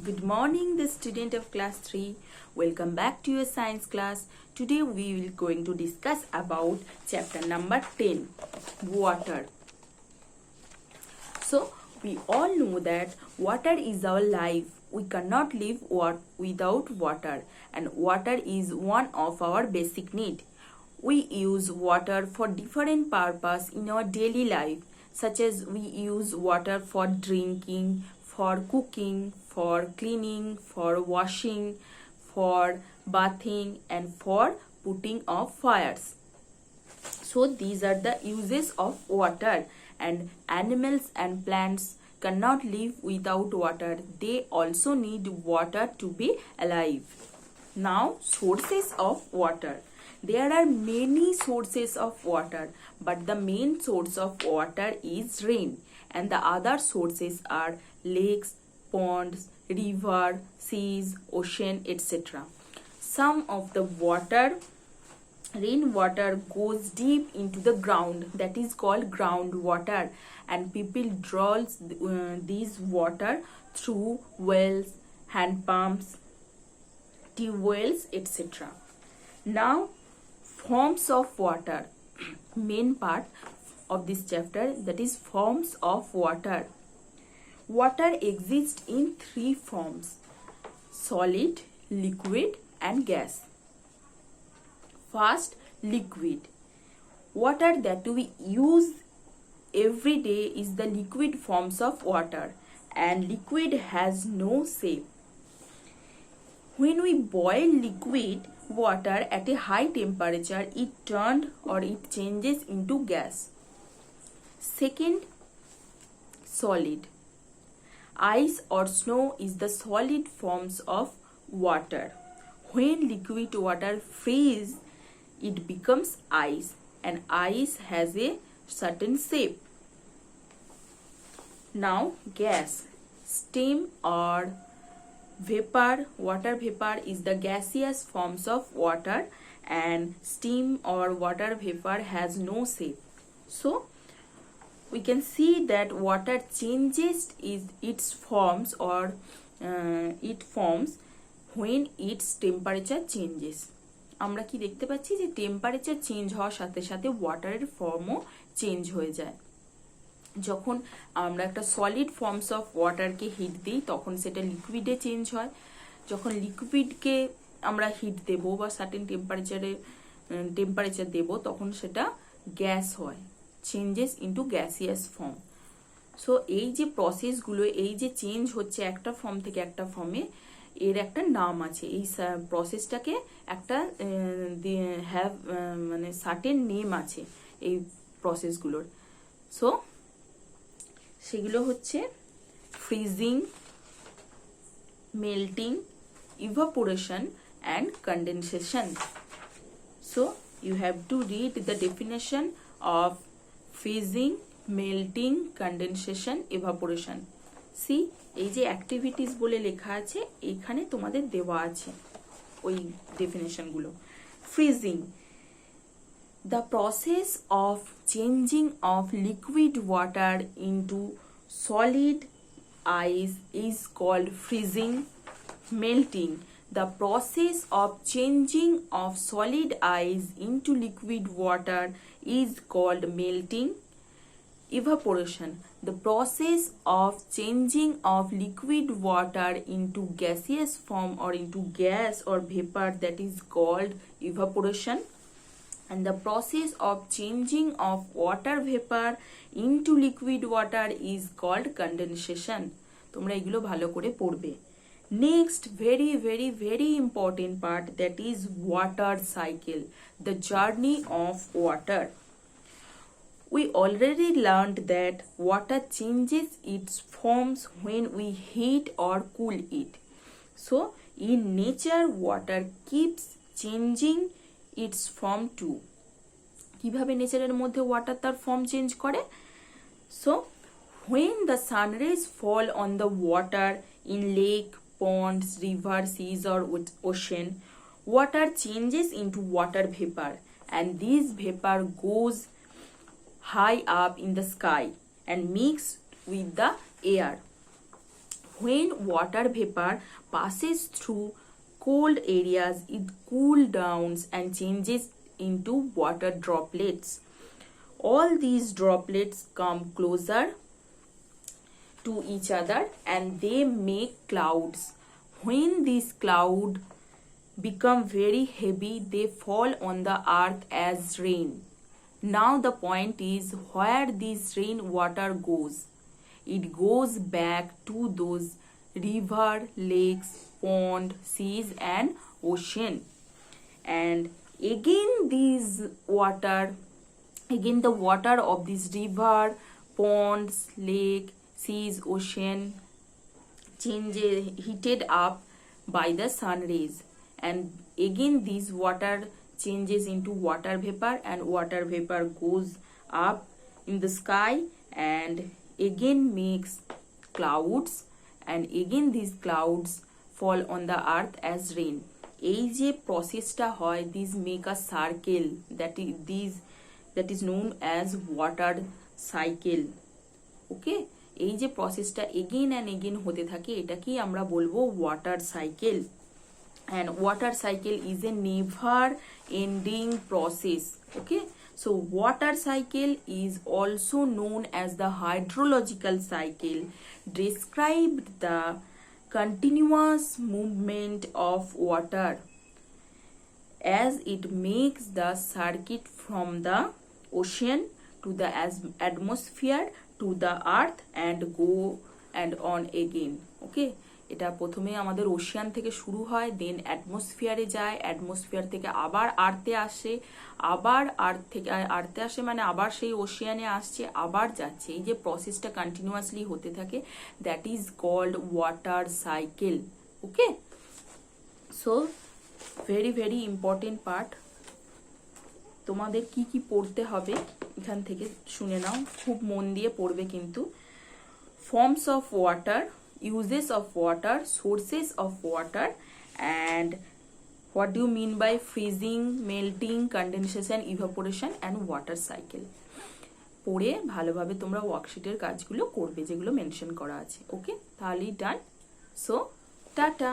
Good morning, the student of class 3. Welcome back to your science class. Today we will going to discuss about chapter number 10, water. So, we all know that water is our life. We cannot live without water, and water is one of our basic need. We use water for different purpose in our daily life, such as we use water for drinking, for cooking, for cleaning, for washing, for bathing, and for putting off fires. So these are the uses of water, and animals and plants cannot live without water. They also need water to be alive. Now, sources of water. There are many sources of water, but the main source of water is rain, and the other sources are lakes, ponds, river, seas, ocean, etc. Some of the rainwater goes deep into the ground, that is called groundwater, and people draws these water through wells, hand pumps, tube wells, etc. Now, forms of water. Main part of this chapter, that is forms of water. Water exists in three forms: solid, liquid, and gas. First, liquid. Water that we use every day is the liquid forms of water, and liquid has no shape. When we boil liquid water at a high temperature, it changes into gas. Second, solid. Ice or snow is the solid forms of water. When liquid water freezes, it becomes ice, and ice has a certain shape. Now, gas. Steam or vapor, water vapor is the gaseous forms of water, and steam or water vapor has no shape. So, we can see that water changes its forms or it forms when its temperature changes. আমরা কি দেখতে পাচ্ছি যে temperature change হওয়ার সাথে সাথে ওয়াটারের ফর্মও change হয়ে যায়। যখন আমরা একটা সলিড ফর্মস অফ ওয়াটারকে হিট দিই তখন সেটা লিকুইডে চেঞ্জ হয়। যখন লিকুইডকে আমরা হিট দেব বা সার্টেন টেম্পারেচার দেব তখন সেটা গ্যাস হয়, changes into gaseous form. So এই যে প্রসেসগুলো, এই যে চেঞ্জ হচ্ছে একটা ফর্ম থেকে একটা ফর্মে, এর একটা নাম আছে। এই প্রসেসটাকে একটা মানে সার্টেন নেম আছে এই প্রসেসগুলোর। সো সেগুলো হচ্ছে freezing, melting, evaporation and condensation. So you have to read the definition of freezing, melting, condensation, evaporation. See, এই যে অ্যাক্টিভিটিস বলে লেখা আছে এখানে তোমাদের দেওয়া আছে ওই ডেফিনেশন গুলো। Freezing, the process of changing of liquid water into solid ice is called freezing. Melting, the process of changing of solid ice into liquid water is called melting. Evaporation, the process of changing of liquid water into gaseous form or into gas or vapor, that is called evaporation. And the process of changing of water vapor into liquid water is called condensation. তোমরা এগুলো ভালো করে পড়বে। Next, very very very important part, that is water cycle, the journey of water. We already learned that water changes its forms when we heat or cool it. So, in nature, water keeps changing its form too. কিভাবে নেচারের মধ্যে water তার form change করে? So, when the sun rays fall on the water in lake, ponds, river, seas or ocean, water changes into water vapor, and this vapor goes high up in the sky and mix with the air. when water vapor passes through cold areas, it cools down and changes into water droplets. All these droplets come closer to each other and they make clouds. When these clouds become very heavy, they fall on the earth as rain. Now the point is, where this rainwater goes, it goes back to those river, lakes, pond, seas and ocean. And again the water of this river, ponds, lake, seas, ocean changes, heated up by the sun rays, and again this water changes into water vapor, and water vapor goes up in the sky and again makes clouds, and again these clouds fall on the earth as rain. এই যে প্রসেসটা হয়, these make a circle, that is known as water cycle. ওকে, এই যে প্রসেসটা again and again হতে থাকে, এটাকেই আমরা বলবো water cycle. and water cycle is a never ending process. Okay, so water cycle is also known as the hydrological cycle, described the continuous movement of water as it makes the circuit from the ocean to the atmosphere to the earth and go and on again. Okay, এটা প্রথমে আমাদের Ocean থেকে শুরু হয়, দেন অ্যাটমসফিয়ারে যায়, atmosphere থেকে আবার আর্থে আসে, আবার আর্থে আসে মানে আবার সেই ওশিয়ানে আসছে, আবার যাচ্ছে। এই যে প্রসেসটা কন্টিনিউয়াসলি হতে থাকে, that is called water cycle. Okay, so very very important part. তোমাদের কি কি পড়তে হবে এখান থেকে শুনে নাও, খুব মন দিয়ে পড়বে কিন্তু। Forms of water, uses of water, sources of water, and what do you mean by freezing, melting, condensation, evaporation and water cycle। পড়ে ভালোভাবে তোমরা ওয়ার্কশিটের কাজগুলো করবে যেগুলো মেনশন করা আছে। ওকে, তাহলেই ডান। So tata.